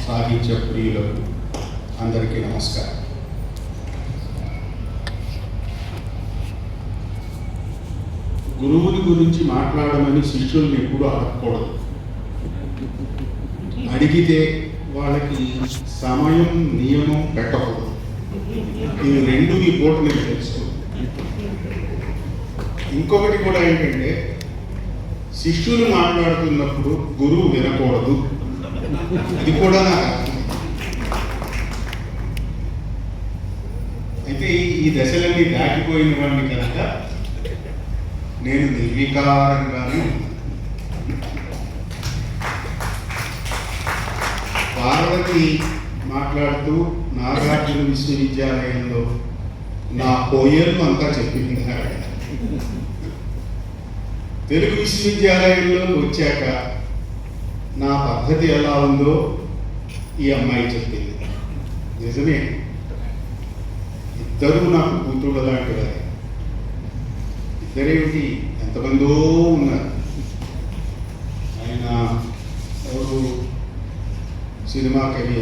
సాహిత్య ప్రియులకు అందరికీ నమస్కారం. గురువుని గురించి మాట్లాడమని శిష్యుల్ని ఎప్పుడూ అడగకూడదు. అడిగితే వాళ్ళకి సమయం నియమం పెట్టకూడదు. ఇవి రెండు ఈ పూట నేను తెలుసుకో. ఇంకొకటి కూడా ఏంటంటే, శిష్యులు మాట్లాడుతున్నప్పుడు గురువు వినకూడదు. ఇది కూడా నాకు అర్థం. అయితే ఈ దశలన్నీ దాటిపోయిన వాడిని కనుక నేను నిర్వికారంగానే పార్వతి మాట్లాడుతూ నాగార్జున విశ్వవిద్యాలయంలో నా పోయేలు అంతా చెప్పింది. తెలుగు విశ్వవిద్యాలయంలో వచ్చాక నా పద్ధతి ఎలా ఉందో ఈ అమ్మాయి చెప్పింది. నిజమే, ఇద్దరూ నాకు కూతుళ్ళ లాంటి వారు. ఇద్దరేమిటి, ఎంతమందో ఉన్నారు. ఆయన ఎవరు, సినిమా కవి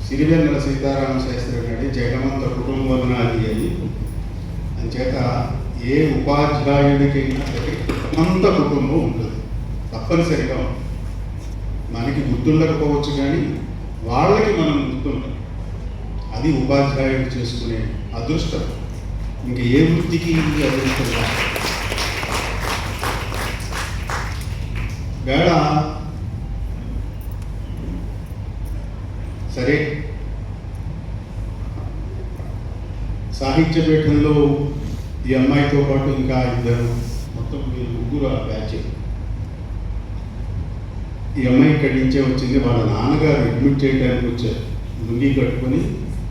సిరివెన్నెల సీతారామ శాస్త్రి గారి జగమంత కుటుంబం నాది అని. అంచేత ఏ ఉపాధ్యాయుడికైనా అంత కుటుంబం ఉంటుంది, తప్పనిసరిగా. మనకి గుర్తుండకపోవచ్చు కానీ వాళ్ళకి మనం గుర్తుంటాం. అది ఉపాధ్యాయుడు చేసుకునే అదృష్టం. ఇంక ఏ వృత్తికి అదృష్టం కాదు. వేళ సరే, సాహిత్య పీఠంలో ఈ అమ్మాయితో పాటు ఇంకా ఇద్దరు, మొత్తం ముగ్గురు ఆ బ్యాచ్. ఈ అమ్మాయి ఇక్కడి నుంచే వచ్చింది. వాళ్ళ నాన్నగారు అడ్మిట్ చేయడానికి వచ్చారు. లుంగీ కట్టుకొని,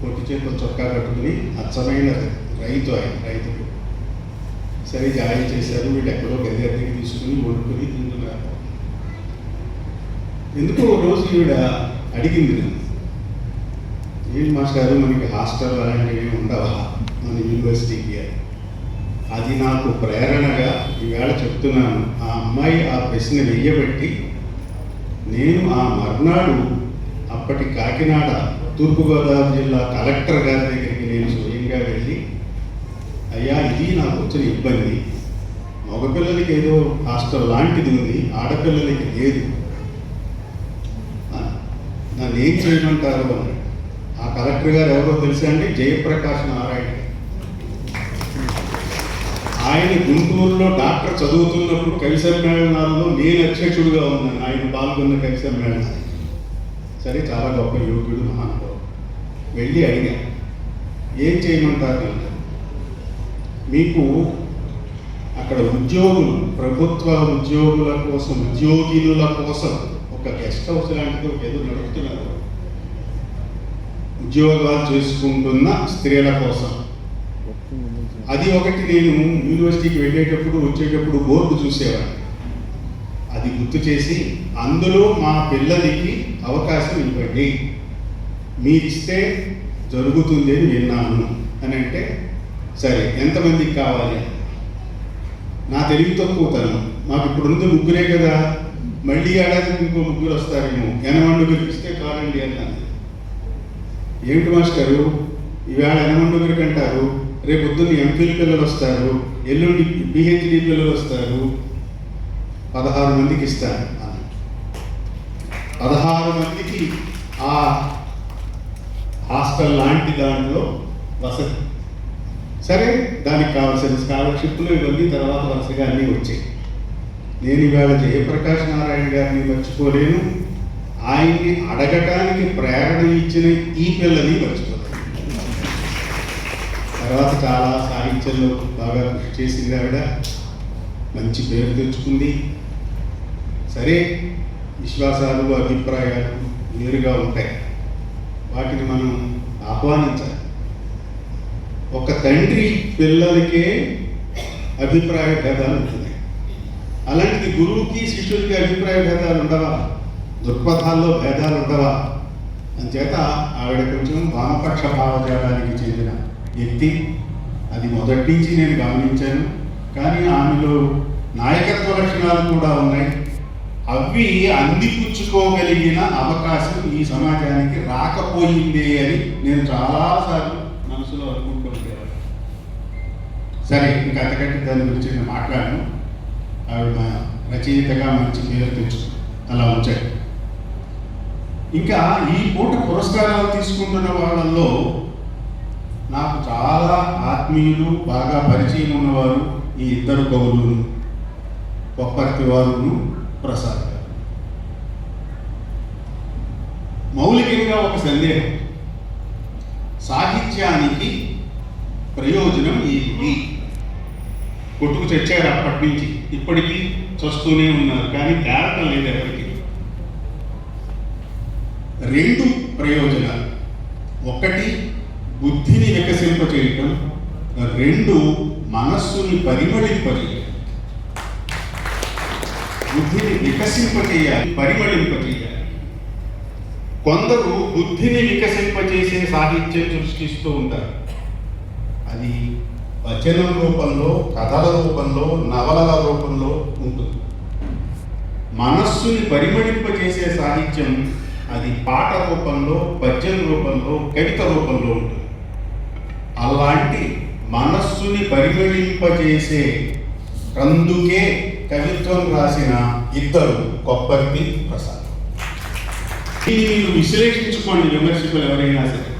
పొట్టి చేతితో చొక్కా కట్టుకుని, అచ్చమైన రైతు. ఆయన రైతులు సరే జాయిన్ చేశారు. వీళ్ళు ఎక్కడో గది అద్దెకి తీసుకుని వండుకొని తింటున్నారు. ఎందుకో రోజు ఈవిడ అడిగింది నన్ను, ఏంటి మాస్టారు మనకి హాస్టల్ అలాంటివి ఉండవా మన యూనివర్సిటీకి? అది నాకు ప్రేరణగా ఈవేళ చెప్తున్నాను. ఆ అమ్మాయి ఆ ప్రశ్న వెయ్యబట్టి నేను ఆ మర్నాడు అప్పటి కాకినాడ తూర్పుగోదావరి జిల్లా కలెక్టర్ గారి దగ్గరికి నేను స్వయంగా వెళ్ళి, అయ్యా ఇది నాకు వచ్చిన ఇబ్బంది, మగపిల్లలకి ఏదో హాస్టల్ లాంటిది ఉంది, ఆడపిల్లలకి లేదు, నన్ను ఏం చేయమంటారు అని. ఆ కలెక్టర్ గారు ఎవరో తెలుసా అండి? జయప్రకాష్ నారాయణ. ఆయన గుంటూరులో డాక్టర్ చదువుతున్నప్పుడు కవి సమ్మేళనాల్లో నేను అధ్యక్షుడిగా ఉన్నాను. ఆయన పాల్గొన్న కవి సమ్మేళనాలు. సరే, చాలా గొప్ప యోగ్యుడు, మహానుభావుడు. వెళ్ళి అడిగా, ఏం చేయమంటారు? మీకు అక్కడ ఉద్యోగులు, ప్రభుత్వ ఉద్యోగుల కోసం, ఉద్యోగినుల కోసం ఒక గెస్ట్ హౌస్ లాంటిది ఒక ఏదో నడుపుతున్నారు, ఉద్యోగాలు చేసుకుంటున్న స్త్రీల కోసం. అది ఒకటి నేను యూనివర్సిటీకి వెళ్ళేటప్పుడు వచ్చేటప్పుడు బోర్డు చూసేవాడిని. అది గుర్తు చేసి, అందులో మా పిల్లలకి అవకాశం ఇవ్వండి, మీరిస్తే జరుగుతుంది అని విన్నాను అని అంటే, సరే ఎంతమందికి కావాలి? నా తెలివి తక్కువతనం, మాకు ఇప్పుడు ఉంది ముగ్గురే కదా, మళ్ళీ ఏడాదికి ఇంకో ముగ్గురు వస్తారేమో, 80 ఇస్తే కాదండి అన్నాను. ఏమిటి మాస్టరు, ఈవేళ 80 అంటారు, రేపు పొద్దున్న ఎంపీలు పిల్లలు వస్తారు, ఎల్లుండి పిహెచ్డి పిల్లలు వస్తారు, 16 మందికి ఇస్తాను అన్న. 16 మందికి ఆ హాస్టల్ లాంటి దాంట్లో వసతి. సరే, దానికి కావాల్సిన స్కాలర్షిప్లు ఇవన్నీ తర్వాత వరుసగా అన్నీ వచ్చాయి. నేను ఈవేళ జయప్రకాష్ నారాయణ గారిని మర్చిపోలేను, ఆయన్ని అడగటానికి ప్రేరణ ఇచ్చిన ఈ పిల్లని మర్చిపోలేను. తర్వాత చాలా సాహిత్యంలో బాగా కృషి చేసింది ఆవిడ, మంచి పేరు తెచ్చుకుంది. సరే, విశ్వాసాలు, అభిప్రాయాలు వేరుగా ఉంటాయి, వాటిని మనం ఆహ్వానించాలి. ఒక తండ్రి పిల్లలకే అభిప్రాయ భేదాలు ఉంటున్నాయి. అలాంటిది గురువుకి శిష్యుడికి అభిప్రాయ భేదాలు ఉండవా? దృక్పథాల్లో భేదాలు ఉండవా? అంచేత ఆవిడ కొంచెం వామపక్ష భావజాలానికి చెందిన వ్యక్తి. అది మొదటి నుంచి నేను గమనించాను. కానీ ఆమెలో నాయకత్వ లక్షణాలు కూడా ఉన్నాయి. అవి అందిపుచ్చుకోగలిగిన అవకాశం ఈ సమాజానికి రాకపోయిందే అని నేను చాలాసార్లు మనసులో అనుకుంటూ ఉండేవాడు. సరే, ఇంకా అంతకంటే దాని గురించి నేను మాట్లాడను. ఆవిడ రచయితగా మంచి పేరు తెచ్చుకుంది, అలా ఉంచాడు. ఇంకా ఈ పూట పురస్కారాలు తీసుకుంటున్న వాళ్ళల్లో నాకు చాలా ఆత్మీయులు, బాగా పరిచయం ఉన్నవారు ఈ ఇద్దరు కవులు, కొప్పర్తి వారును ప్రసాద్ గారు. మౌలికంగా ఒక సందేహం, సాహిత్యానికి ప్రయోజనం ఏంటి? కొట్టుకు చచ్చారు అప్పటి నుంచి, ఇప్పటికీ చస్తూనే ఉన్నారు, కానీ తేరటం లేదు ఎవరికి. రెండు ప్రయోజనాలు, ఒకటి బుద్ధిని వికసింపచేయటం, రెండు మనస్సుని పరిమళింపచేయటం. బుద్ధిని వికసింపచేయాలి, పరిమళింపచేయాలి. కొందరు బుద్ధిని వికసింపచేసే సాహిత్యం సృష్టిస్తూ ఉంటారు. అది వచనం రూపంలో, కథల రూపంలో, నవలల రూపంలో ఉంటుంది. మనస్సుని పరిమళింపచేసే సాహిత్యం అది పాట రూపంలో, పద్యం రూపంలో, కవిత రూపంలో ఉంటుంది. అలాంటి మనస్సుని పరిమళింపజేసే అందుకే కవిత్వం రాసిన ఇద్దరు కొప్పర్తి, ప్రసాద్. దీన్ని మీరు విశ్లేషించుకోండి, విమర్శకులు ఎవరైనా సరే.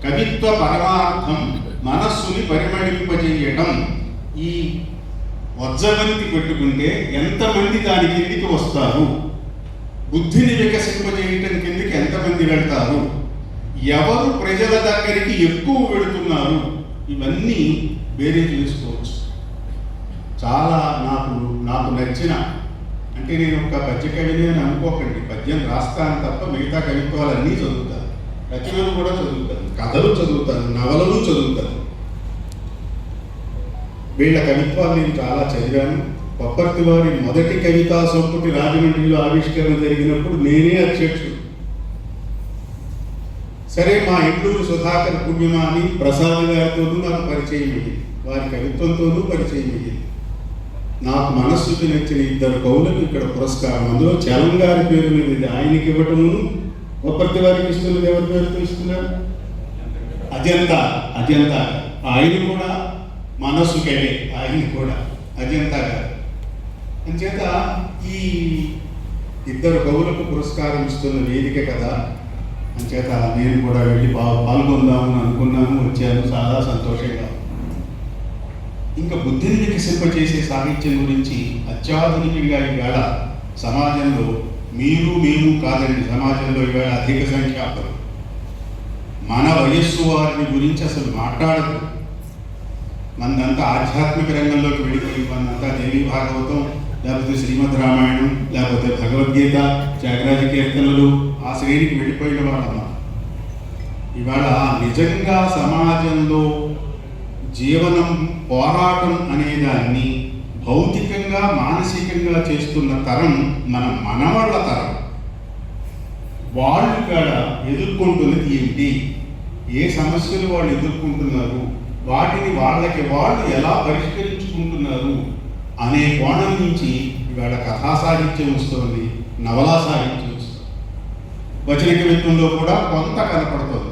కవిత్వ పరమార్థం మనస్సుని పరిమళింపజేయటం. ఈ వజ్రబంతి పెట్టుకుంటే ఎంతమంది దాని కిందికి వస్తారు? బుద్ధిని వికసింపజేయటం కిందికి ఎంతమంది వెళ్తారు? ఎవరు ప్రజల దగ్గరికి ఎక్కువ వెళుతున్నారు? ఇవన్నీ వేరే చేసుకోవచ్చు. చాలా నాకు నచ్చిన, అంటే నేను ఒక పద్య కవిని అని అనుకోకండి, పద్యం రాస్తాను తప్ప మిగతా కవిత్వాలన్నీ చదువుతాను, రచనలు కూడా చదువుతాను, కథలు చదువుతాను, నవలలు చదువుతాను. వీళ్ళ కవిత్వాలు నేను చాలా చదివాను. కొప్పర్తి వారి మొదటి కవితా సంపుటి రాజమండ్రిలో ఆవిష్కరణ జరిగినప్పుడు నేనే అధ్యక్షుడు. సరే, మా ఇండూరు సుధాకర్ పుణ్యమాని ప్రసాద్ గారితోనూ నాకు పరిచయం అయ్యింది, వారి కవిత్వంతోనూ పరిచయం అయ్యింది. నాకు మనస్సుకి నచ్చిన ఇద్దరు కవులకు ఇక్కడ పురస్కారం. అందులో చలం గారి పేరు మీద ఆయనకి ఇవ్వటము, కొప్పర్తి వారికి ఇస్తున్నది ఎవరి పేరుతో ఇస్తున్నారు? అజంతా. ఆయన కూడా మనస్సు కవే, ఆయన కూడా అజంతా గారు. అంచేత ఈ ఇద్దరు కవులకు పురస్కారం ఇస్తున్న వేదిక కదా, అంచేత నేను కూడా వెళ్ళి పాల్గొందామని అనుకున్నాను, వచ్చాను, చాలా సంతోషంగా. ఇంకా బుద్ధిని వికసింపచేసే సాహిత్యం గురించి అత్యాధునికంగా ఈవేళ సమాజంలో, మీరు మేము కాదండి, సమాజంలో ఈవేళ అధిక సంఖ్యాకులు మన వయస్సు వారిని గురించి అసలు మాట్లాడదు. మనదంతా ఆధ్యాత్మిక రంగంలోకి వెళ్ళిపోయి, మనంతా దేవి భాగవతం, లేకపోతే శ్రీమద్ రామాయణం, లేకపోతే భగవద్గీత, త్యాగరాజ కీర్తనలు, ఆ శ్రేణికి వెళ్ళిపోయిన వాళ్ళమ్మా. ఇవాళ నిజంగా సమాజంలో జీవనం, పోరాటం అనేదాన్ని భౌతికంగా, మానసికంగా చేస్తున్న తరం మన మనవాళ్ళ తరం. వాళ్ళు ఇక్కడ ఎదుర్కొంటున్నది ఏంటి, ఏ సమస్యలు వాళ్ళు ఎదుర్కొంటున్నారు, వాటిని వాళ్ళకి వాళ్ళు ఎలా పరిష్కరించుకుంటున్నారు అనే కోణం నుంచి ఇవాళ కథా సాహిత్యం వస్తుంది, నవలా సాహిత్యం వస్తుంది. వచన కవిత్వంలో కూడా కొంత కనపడుతుంది.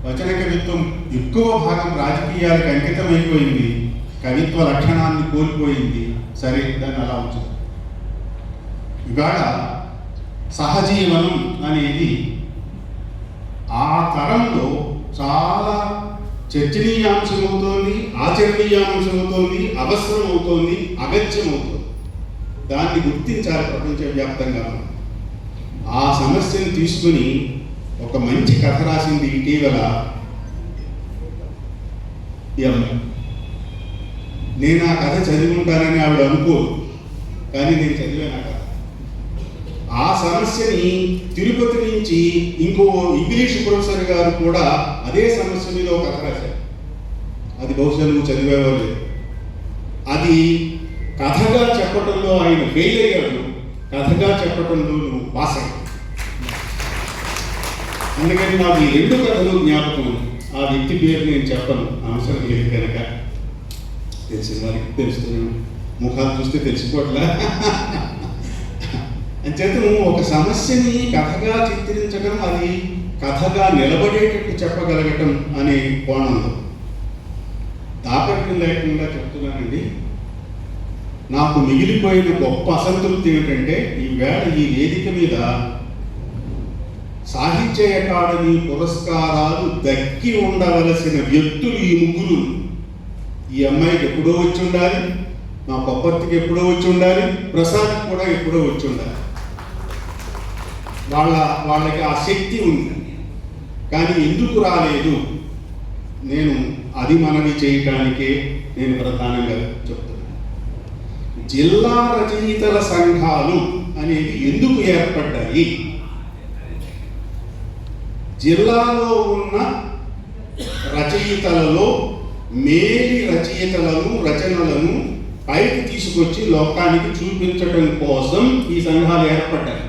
వచన కవిత్వం ఎక్కువ భాగం రాజకీయాలకు అంకితమైపోయింది, కవిత్వ లక్షణాన్ని కోల్పోయింది. సరే, దాన్ని అలా ఉంచుతుంది. ఇవాళ సహజీవనం అనేది ఆ తరంలో చాలా చర్చనీయాంశం అవుతోంది, ఆచరణీయాంశం అవుతోంది, అవసరం అవుతోంది, అగత్యం అవుతుంది. దాన్ని గుర్తించాలి ప్రపంచవ్యాప్తంగా. ఆ సమస్యను తీసుకుని ఒక మంచి కథ రాసింది ఇటీవల ఈ అమ్మాయి. నేను ఆ కథ చదివి ఉంటానని ఆవిడ అనుకోదు, కానీ నేను చదివాను ఆ కథ. ఆ సమస్యని తిరుపతి నుంచి ఇంకో ఇంగ్లీష్ ప్రొఫెసర్ గారు కూడా అదే సమస్య మీద ఒక కథ రాశారు. అది బహుశా నువ్వు చదివేవో లేదు. అది కథగా చెప్పటంలో ఆయన ఫెయిల్ అయ్యాడు, కథగా చెప్పటంలో నువ్వు పాస్ అయ్యావు. అందుకని నాకు ఈ రెండు కథలు జ్ఞాపకం. ఆ వ్యక్తి పేరు నేను చెప్పను, అవసరం లేదు కనుక. తెలిసిన వారికి తెలుస్తున్నాను, ముఖాలు చూస్తే తెలిసిపోట్లా. అంచేత ఒక సమస్యని కథగా చిత్రించడం, అది కథగా నిలబడేటట్టు చెప్పగలగటం అనే కోణంలో దాపరికం లేకుండా చెప్తున్నానండి. నాకు మిగిలిపోయిన గొప్ప అసంతృప్తి ఏమిటంటే, ఈవేళ ఈ వేదిక మీద సాహిత్య అకాడమీ పురస్కారాలు దక్కి ఉండవలసిన వ్యక్తులు ఈ ముగ్గురు. ఈ అమ్మాయికి ఎప్పుడో వచ్చి ఉండాలి, మా కొప్పర్తికి ఎప్పుడో వచ్చి ఉండాలి, ప్రసాద్కి కూడా ఎప్పుడో వచ్చి ఉండాలి. వాళ్ళకి ఆ శక్తి ఉంది, కానీ ఎందుకు రాలేదు నేను అది మనవి చేయటానికే నేను ప్రధానంగా చెప్తున్నాను. జిల్లా రచయితల సంఘాలు అనేవి ఎందుకు ఏర్పడ్డాయి? జిల్లాలో ఉన్న రచయితలలో మేలి రచయితలను, రచనలను పైకి తీసుకొచ్చి లోకానికి చూపించడం కోసం ఈ సంఘాలు ఏర్పడ్డాయి.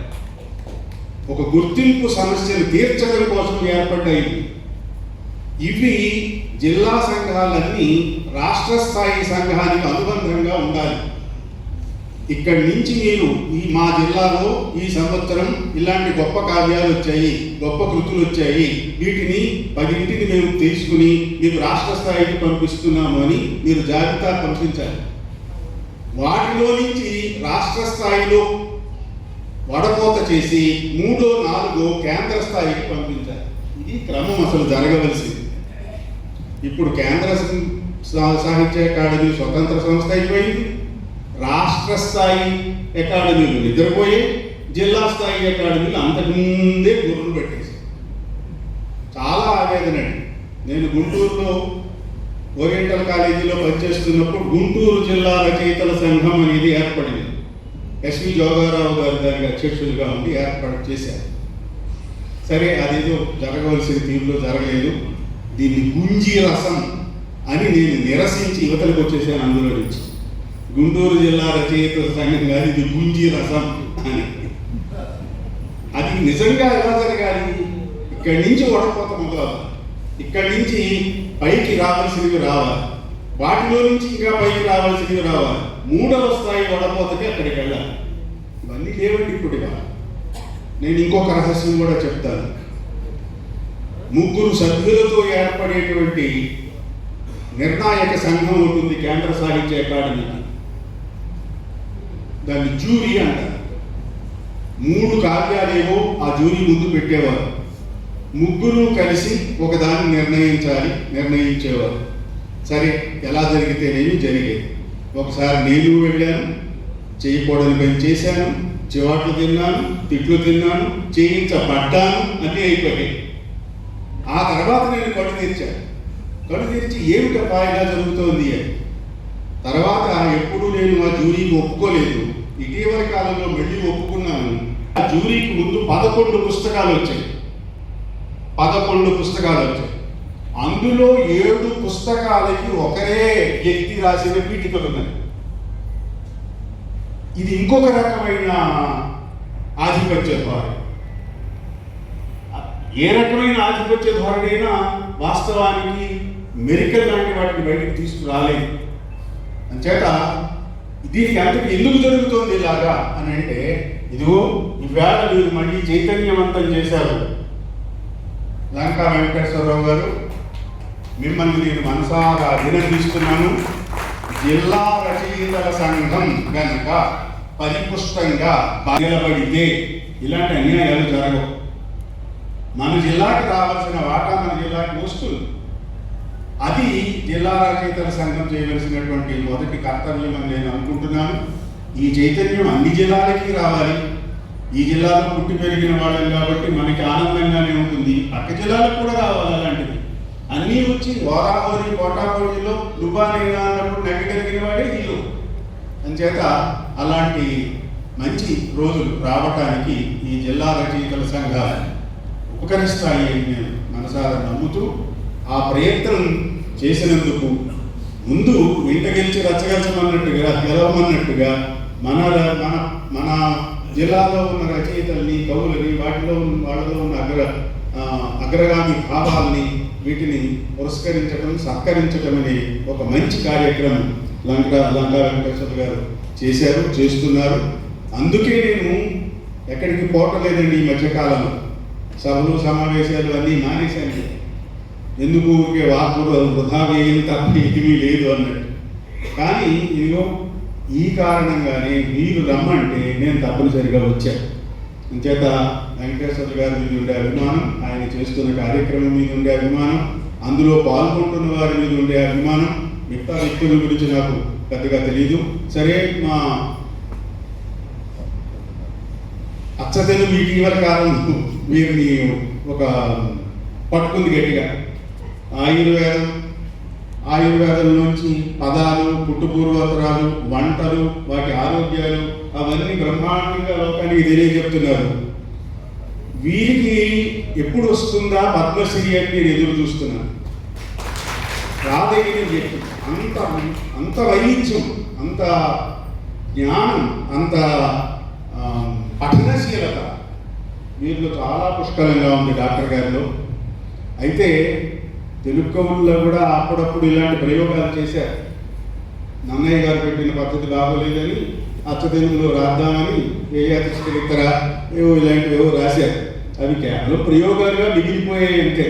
ఒక గుర్తింపు సమస్యను తీర్చడం కోసం ఏర్పడ్డాయి. ఇవి జిల్లా సంఘాలన్నీ రాష్ట్ర స్థాయి సంఘానికి అనుబంధంగా ఉండాలి. ఇక్కడి నుంచి మీరు మా జిల్లాలో ఈ సంవత్సరం ఇలాంటి గొప్ప కావ్యాలు వచ్చాయి, గొప్ప కృతులు వచ్చాయి, వీటిని 10 మేము తీసుకుని మీకు రాష్ట్ర స్థాయికి పంపిస్తున్నాము అని మీరు జాబితా పంపించాలి. వాటిలో నుంచి రాష్ట్ర స్థాయిలో వడపోత చేసి 3, 4 కేంద్ర స్థాయికి పంపించాలి. ఇది క్రమం అసలు జరగవలసింది. ఇప్పుడు కేంద్ర సాహిత్య అకాడమీ స్వతంత్ర సంస్థ అయిపోయింది, రాష్ట్ర స్థాయి అకాడమీలు నిద్రపోయి, జిల్లా స్థాయి అకాడమీలు అంతకుముందే గుర్రు పెట్టేసి చాలా ఆవేదన అండి. నేను గుంటూరులో ఓరియంటల్ కాలేజీలో పనిచేస్తున్నప్పుడు గుంటూరు జిల్లా రచయితల సంఘం అనేది ఏర్పడింది. ఎస్వి జోగారావు గారు దానికి అధ్యక్షులుగా ఉండి ఏర్పాటు చేశారు. సరే, అదేదో జరగవలసిన తీరులో జరగలేదు. దీన్ని గుంజీ రసం అని నేను నిరసించి యువతలకు వచ్చేసాను. అందులో నుంచి గుంటూరు జిల్లా రచయితల సంఘం గారు ఇది గుంజీ రసం అని. అది నిజంగా ఎలా జరగాలి? ఇక్కడి నుంచి వడపోత మొదలవ్వాలి, ఇక్కడి నుంచి పైకి రావాల్సినవి రావాలి, వాటిలో నుంచి ఇంకా పైకి రావాల్సినవి రావాలి, 3వ స్థాయి వడపోతకి అక్కడికి వెళ్ళాలి. ఇవన్నీ లేవండి ఇప్పుడు. నేను ఇంకొక రహస్యం కూడా చెప్తాను. 3 సభ్యులతో ఏర్పడేటువంటి నిర్ణాయక సంఘం ఉంటుంది కేంద్ర సాహిత్య అకాడమీకి. దాన్ని జ్యూరీ అంటారు. 3 కావ్యాలేవో ఆ జ్యూరీ ముందు పెట్టేవారు. 3 కలిసి ఒకదాన్ని నిర్ణయించేవారు. సరే, ఎలా జరిగితేనేమి జరిగేది. ఒకసారి నేను వెళ్ళాను, చేయకూడని పని చేశాను, చివాట్లు తిన్నాను, తిట్లు తిన్నాను, చేయించబడ్డాను, అన్నీ అయిపోయాయి. ఆ తర్వాత నేను కళ్ళు తెరిచి ఏమిటప్పా ఇలా జరుగుతోంది అని. తర్వాత ఎప్పుడు నేను ఆ జ్యూరీకి ఒప్పుకోలేదు. ఇటీవల కాలంలో మళ్ళీ ఒప్పుకున్నాను. ఆ జ్యూరీకి ముందు 11 పుస్తకాలు వచ్చాయి. అందులో 7 పుస్తకాలకి ఒకరే వ్యక్తి రాసిన పీఠికలు ఉన్నాయి. ఇది ఇంకొక రకమైన ఆధిపత్య ధోరణి. ఏ రకమైన ఆధిపత్య ధోరణి అయినా వాస్తవానికి మెరికల్ లాంటి వాటిని బయటకు తీసుకురాలేదు. అంచేత దీనికి అంతకు ఎందుకు జరుగుతోంది ఇలాగా అని అంటే, ఇదిగో ఈవేళ మీరు మళ్ళీ చైతన్యవంతం చేశారు. లంకా వెంకటేశ్వరరావు గారు, మిమ్మల్ని నేను మనసారా అభినందిస్తున్నాను. జిల్లా రచయితల సంఘం కనుక పరిపుష్టంగా నిలబడితే ఇలాంటి అన్యాయాలు జరగవు. మన జిల్లాకి రావాల్సిన వాటా మన జిల్లాకి వస్తుంది. అది జిల్లా రచయితల సంఘం చేయవలసినటువంటి మొదటి కర్తవ్యం అని నేను అనుకుంటున్నాను. ఈ చైతన్యం అన్ని జిల్లాలకి రావాలి. ఈ జిల్లాలో పుట్టి పెరిగిన వాళ్ళం కాబట్టి మనకి ఆనందంగానే ఉంటుంది. పక్క జిల్లాలకు కూడా రావాలి. అలాంటివి అన్నీ వచ్చి ఓరాహోరి కోటాపోటీలో దుబానైనా అన్నప్పుడు నగ్గగలిగిన వాడే హీరో. అంచేత అలాంటి మంచి రోజులు రావటానికి ఈ జిల్లా రచయితల సంఘాలు ఉపకరిస్తాయి అని నేను మనసారా నమ్ముతూ, ఆ ప్రయత్నం చేసినందుకు ముందు ఇంట గెలిచి గెలవమన్నట్టుగా మన జిల్లాలో ఉన్న రచయితల్ని, కవులని, వాళ్ళలో ఉన్న అగ్రగామి భావాల్ని, వీటిని పురస్కరించడం, సత్కరించడం అనే ఒక మంచి కార్యక్రమం లంకా వెంకటేశ్వర గారు చేస్తున్నారు. అందుకే నేను ఎక్కడికి పోవటం ఈ మధ్యకాలంలో. సభలు సమావేశాలు అన్నీ మానేశాను. ఎందుకు ఊరికే వాకులు వృధా వేయం తప్ప ఏమీ లేదు అన్నట్టు. కానీ ఇదిగో ఈ కారణంగానే మీరు రమ్మంటే నేను తప్పనిసరిగా వచ్చాను. అంచేత వెంకటేశ్వర గారి మీద ఉండే అభిమానం, ఆయన చేస్తున్న కార్యక్రమం మీద ఉండే అభిమానం, అందులో పాల్గొంటున్న వారి మీద ఉండే అభిమానం, మిగతా వ్యక్తుల గురించి నాకు పెద్దగా తెలియదు. సరే, మా అచ్చతెలుగు ఇటీవల కాలంలో వీరిని ఒక పట్టుకుంది గట్టిగా. ఆయుర్వేదం నుంచి పదాలు, పుట్టుపూర్వోత్తరాలు, వంటలు, వాటి ఆరోగ్యాలు అవన్నీ బ్రహ్మాండంగా లోకానికి తెలియజెప్తున్నారు. వీరికి ఎప్పుడు వస్తుందా పద్మశ్రీ అని నేను ఎదురు చూస్తున్నాను. రాదగిన వ్యక్తి, అంత వైవిధ్యం, అంత జ్ఞానం, అంత పఠనశీలత వీరిలో చాలా పుష్కలంగా ఉంది డాక్టర్ గారిలో. అయితే తెలుగు కవుల్లో కూడా అప్పుడప్పుడు ఇలాంటి ప్రయోగాలు చేశారు. నన్నయ్య గారు పెట్టిన పద్ధతి బాగోలేదని అచ్చతెలుగులో రాద్దామని ఏయాతిష్టరిత్తర ఇలాంటివేవో రాశారు. అవి కేవలం ప్రయోగాలుగా మిగిలిపోయాయి అంతే.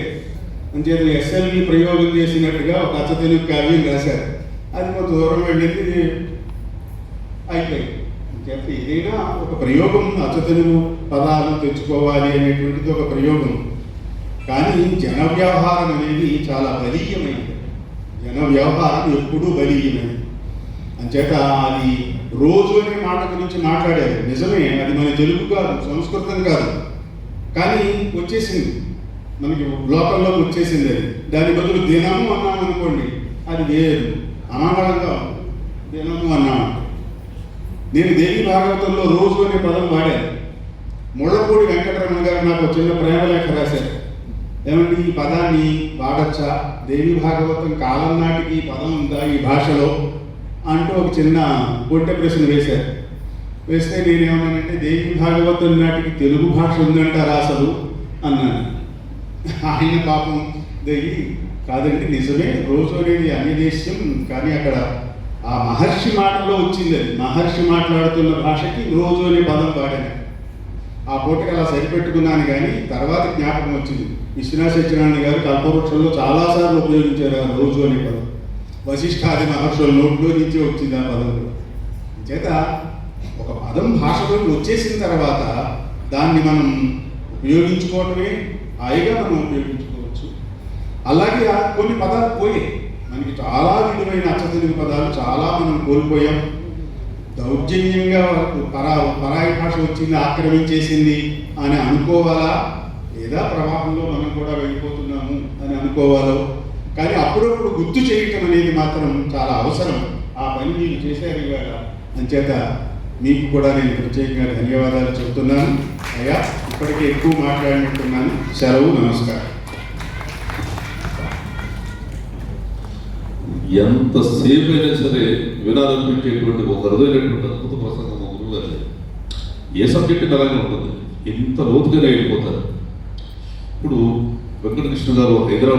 అంచేత ఎస్ఎల్వి ప్రయోగం చేసినట్టుగా ఒక అచ్చతెలుగు కావ్యం రాశారు. అది కొంత దూరం వెళ్ళింది, అయిపోయింది. అంచేత ఏదైనా ఒక ప్రయోగం, అచ్చతెలుగు పదాలు తెచ్చుకోవాలి అనేటువంటిది ఒక ప్రయోగం. కానీ జన వ్యవహారం అనేది చాలా బలీయమైనది. జన వ్యవహారం ఎప్పుడూ బలీయమైనది. అంచేత అది రోజు అనే మాట గురించి మాట్లాడారు, నిజమే. అది మన తెలుగు కాదు, సంస్కృతం కాదు. కానీ వచ్చేసింది, మనకి లోకంలోకి వచ్చేసింది. అది దాని బదులు దినము అన్నామనుకోండి, అది వేరు, అనాగళంగా దినము అన్నాము. నేను దేవి భాగవతంలో రోజు అనే పదం వాడాను. ముళ్ళపూడి వెంకటరమణ గారు నాకు చిన్న ప్రేమలేఖ రాశారు. ఏమంటే ఈ పదాన్ని వాడచ్చా, దేవి భాగవతం కాలం నాటికి ఈ పదం ఉందా ఈ భాషలో అంటూ ఒక చిన్న పొట్టె ప్రశ్న వేశారు. వేస్తే నేనేమన్నానంటే దేవి భాగవతం నాటికి తెలుగు భాష ఉందంటారా అసలు అన్నాను. ఆయన పాపం దేవి కాదంటే నిజమే, రోజు అనేది అన్యదేశ్యం, కానీ అక్కడ ఆ మహర్షి మాటలో వచ్చింది. అది మహర్షి మాట్లాడుతున్న భాషకి రోజు అనే పదం వాడాను. ఆ పూటకి అలా సరిపెట్టుకున్నాను. కానీ తర్వాత జ్ఞాపకం వచ్చింది, విశ్వనాథ సత్యనారాయణ గారు కల్పవృక్షంలో చాలాసార్లు ఉపయోగించారు ఆ రోజు అనే పదం. వశిష్ఠాది మహర్షుల నోట్లో నుంచి వచ్చింది ఆ పదం. చేత ఒక పదం భాషలోకి వచ్చేసిన తర్వాత దాన్ని మనం ఉపయోగించుకోవటమే, హాయిగా మనం ఉపయోగించుకోవచ్చు. అలాగే కొన్ని పదాలు పోయాయి. మనకి చాలా విలువైన అచ్చతెలుగు పదాలు చాలా మనం కోల్పోయాం. దౌర్జన్యంగా పరాయి భాష వచ్చింది, ఆక్రమించేసింది అని అనుకోవాలా, లేదా ప్రవాహంలో మనం కూడా వెళ్ళిపోతున్నాము అని అనుకోవాలో. కానీ అప్పుడప్పుడు గుర్తు చేయటం అనేది మాత్రం చాలా అవసరం. ఆ పని మీరు చేశారు ఇవాళ. అంచేత మీకు కూడా నేను ప్రత్యేకంగా ధన్యవాదాలు చెబుతున్నాను. అయ్యా, ఇప్పటికే ఎక్కువ మాట్లాడినట్టున్నాను. సెలవు, నమస్కారం. ఎంతసేపు అయినా సరే వినాలనిపించేటువంటి ఒక హృదయమైనటువంటి అద్భుత ప్రసంగం మా గురువు గారి. ఏ సబ్జెక్ట్ అలాగే ఉంటుంది, ఎంత లోతుగానే వెళ్ళిపోతారు. ఇప్పుడు వెంకటకృష్ణ గారు హైదరాబాద్